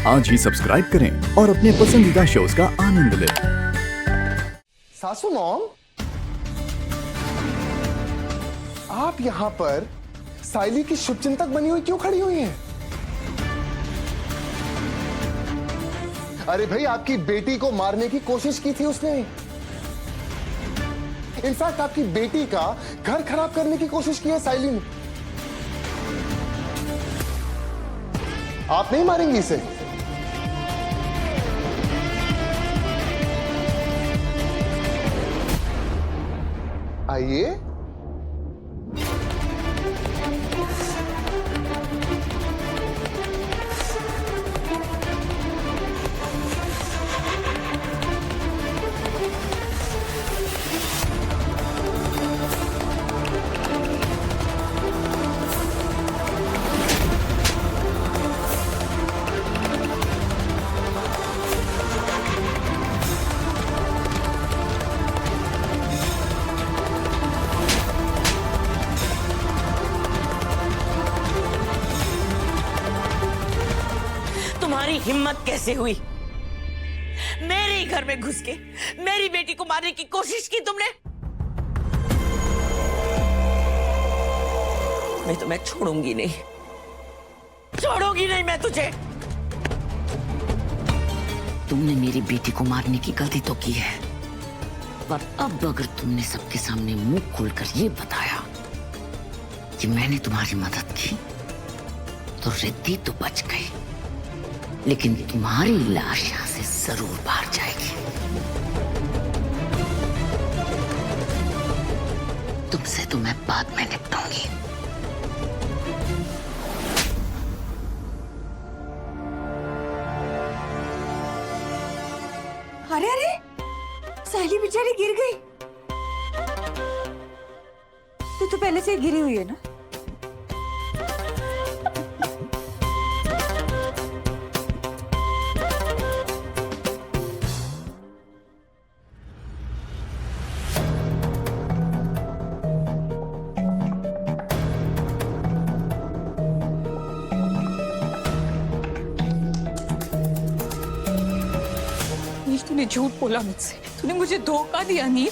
आज ही सब्सक्राइब करें और अपने पसंदीदा शोज का आनंद लें। सासू मॉम, आप यहां पर साइली की शुभचिंतक बनी हुई क्यों खड़ी हुई हैं? अरे भाई, आपकी बेटी को मारने की कोशिश की थी उसने। इनफैक्ट आपकी बेटी का घर खराब करने की कोशिश की है साइली ने। आप नहीं मारेंगी इसे? आइए। तुम्हारी हिम्मत कैसे हुई? मेरे ही घर में घुस के मेरी बेटी को मारने की कोशिश की तुमने। मैं तुम्हें छोड़ूंगी नहीं, छोड़ूंगी नहीं मैं तुझे। तुमने मेरी बेटी को मारने की गलती तो की है, पर अब अगर तुमने सबके सामने मुंह खोलकर ये बताया कि मैंने तुम्हारी मदद की तो रिद्धि तो बच गई, लेकिन तुम्हारी लाश यहां से जरूर बाहर जाएगी। तुमसे तो मैं बाद में निपटूंगी। अरे अरे, साइली बेचारी गिर गई। तू तो पहले से गिरी हुई है ना? तूने झूठ बोला मुझसे, तूने मुझे धोखा दिया नील।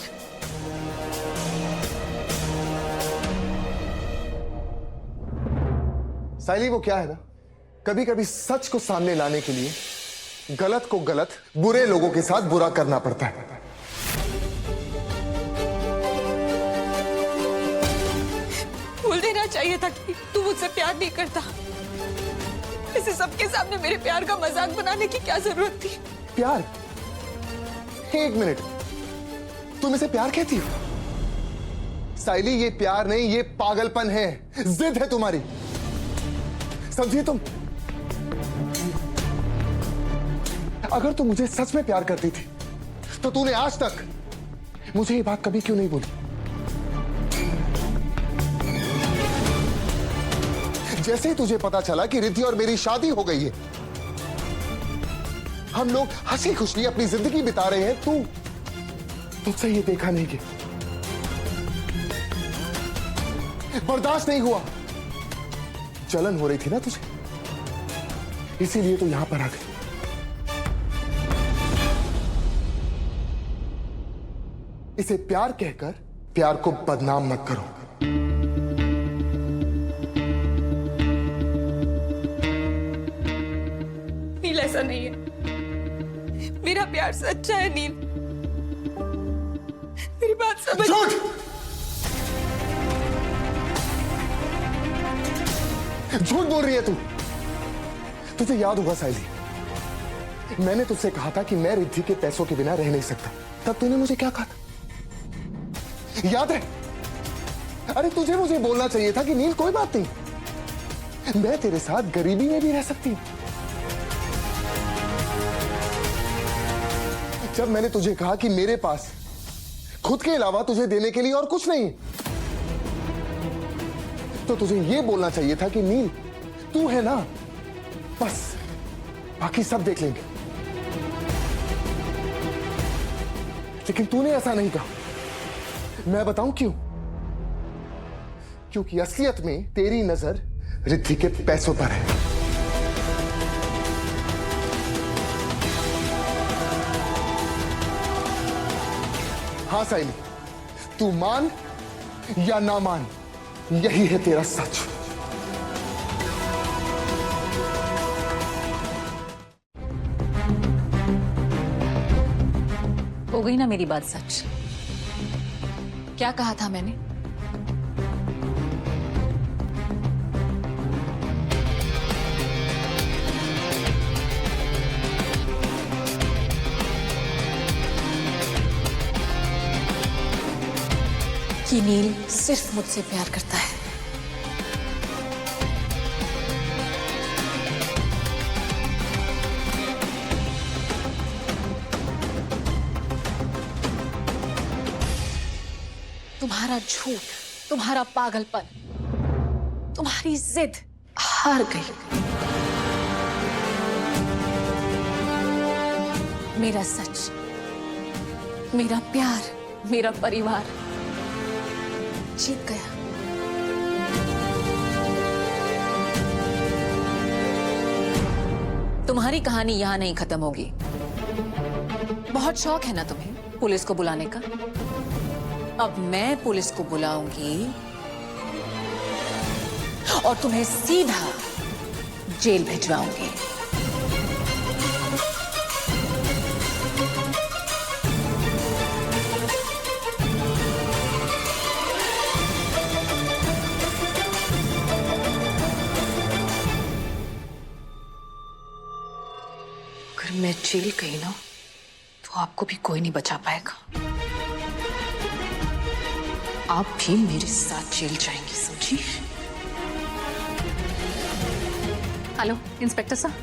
साइली, वो क्या है ना, कभी कभी सच को सामने लाने के लिए गलत को गलत, बुरे लोगों के साथ बुरा करना पड़ता है। बोल देना चाहिए था कि तू मुझसे प्यार नहीं करता। इसे सबके सामने मेरे प्यार का मजाक बनाने की क्या जरूरत थी? प्यार? एक मिनट, तुम इसे प्यार कहती हो? साइली, ये प्यार नहीं, ये पागलपन है, जिद है तुम्हारी, समझी तुम? अगर तुम मुझे सच में प्यार करती थी तो तूने आज तक मुझे ये बात कभी क्यों नहीं बोली? जैसे ही तुझे पता चला कि रिद्धि और मेरी शादी हो गई है, हम लोग हंसी खुशी अपनी जिंदगी बिता रहे हैं, तुझसे ये देखा नहीं कि बर्दाश्त नहीं हुआ, जलन हो रही थी ना तुझे, इसीलिए तो यहां पर आ गई। इसे प्यार कहकर प्यार को बदनाम मत करो। नील, ऐसा नहीं है। मेरा प्यार सच्चा है नील, मेरी बात समझ। झूठ! झूठ बोल रही है तू। तुझे याद होगा साइली, मैंने तुझसे कहा था कि मैं रिद्धि के पैसों के बिना रह नहीं सकता। तब तूने मुझे क्या कहा था, याद है? अरे तुझे मुझे बोलना चाहिए था कि नील, कोई बात नहीं, मैं तेरे साथ गरीबी में भी रह सकती हूं। जब मैंने तुझे कहा कि मेरे पास खुद के अलावा तुझे देने के लिए और कुछ नहीं, तो तुझे यह बोलना चाहिए था कि नील, तू है ना, बस बाकी सब देख लेंगे। लेकिन तूने ऐसा नहीं कहा। मैं बताऊं क्यों? क्योंकि असलियत में तेरी नजर रिद्धि के पैसों पर है। हाँ साइली, तू मान या ना मान, यही है तेरा सच। हो गई ना मेरी बात सच? क्या कहा था मैंने? कि नील सिर्फ मुझसे प्यार करता है। तुम्हारा झूठ, तुम्हारा पागलपन, तुम्हारी जिद हार गई। मेरा सच, मेरा प्यार, मेरा परिवार जीत गया। तुम्हारी कहानी यहां नहीं खत्म होगी। बहुत शौक है ना तुम्हें पुलिस को बुलाने का? अब मैं पुलिस को बुलाऊंगी और तुम्हें सीधा जेल भिजवाऊंगी। अगर मैं जेल गई ना तो आपको भी कोई नहीं बचा पाएगा। आप भी मेरे साथ जेल जाएंगे, समझी? हेलो इंस्पेक्टर साहब।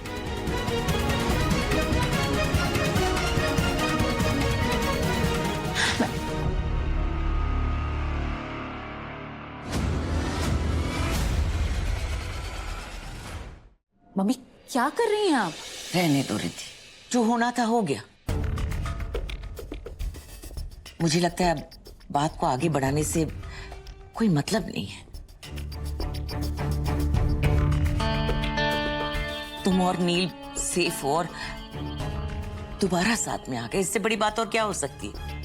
मम्मी क्या कर रही हैं आप? रहने दो रिद्धि, जो होना था हो गया। मुझे लगता है अब बात को आगे बढ़ाने से कोई मतलब नहीं है। तुम और नील सेफ और दोबारा साथ में आ गए, इससे बड़ी बात और क्या हो सकती है?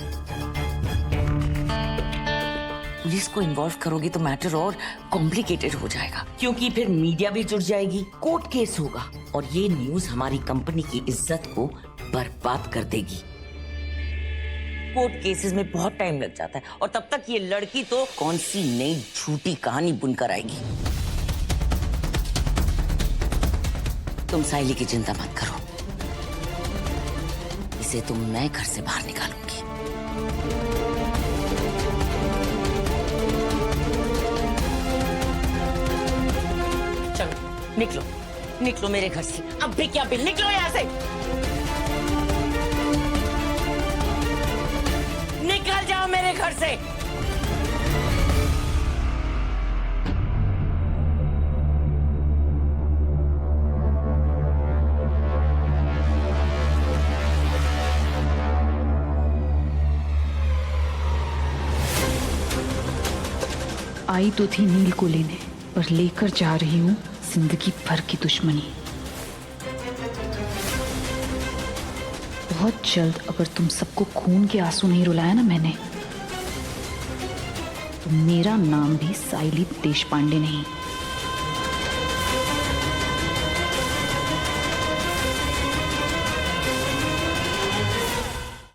पुलिस को इन्वॉल्व करोगे तो मैटर और कॉम्प्लिकेटेड हो जाएगा, क्योंकि फिर मीडिया भी जुड़ जाएगी, कोर्ट केस होगा और ये न्यूज हमारी कंपनी की इज्जत को बर्बाद कर देगी। कोर्ट केसेस में बहुत टाइम लग जाता है और तब तक ये लड़की तो कौन सी नई झूठी कहानी बुनकर आएगी। तुम साइली की चिंता मत करो, इसे तो मैं घर से बाहर निकालूंगी। चलो निकलो, निकलो मेरे घर से, अब भी क्या भी, निकलो यहाँ से, निकल जाओ मेरे घर से। आई तो थी नील को लेने, पर लेकर जा रही हूँ जिंदगी भर की दुश्मनी। बहुत जल्द अगर तुम सबको खून के आंसू नहीं रुलाया ना मैंने, तो मेरा नाम भी साइली देशपांडे नहीं।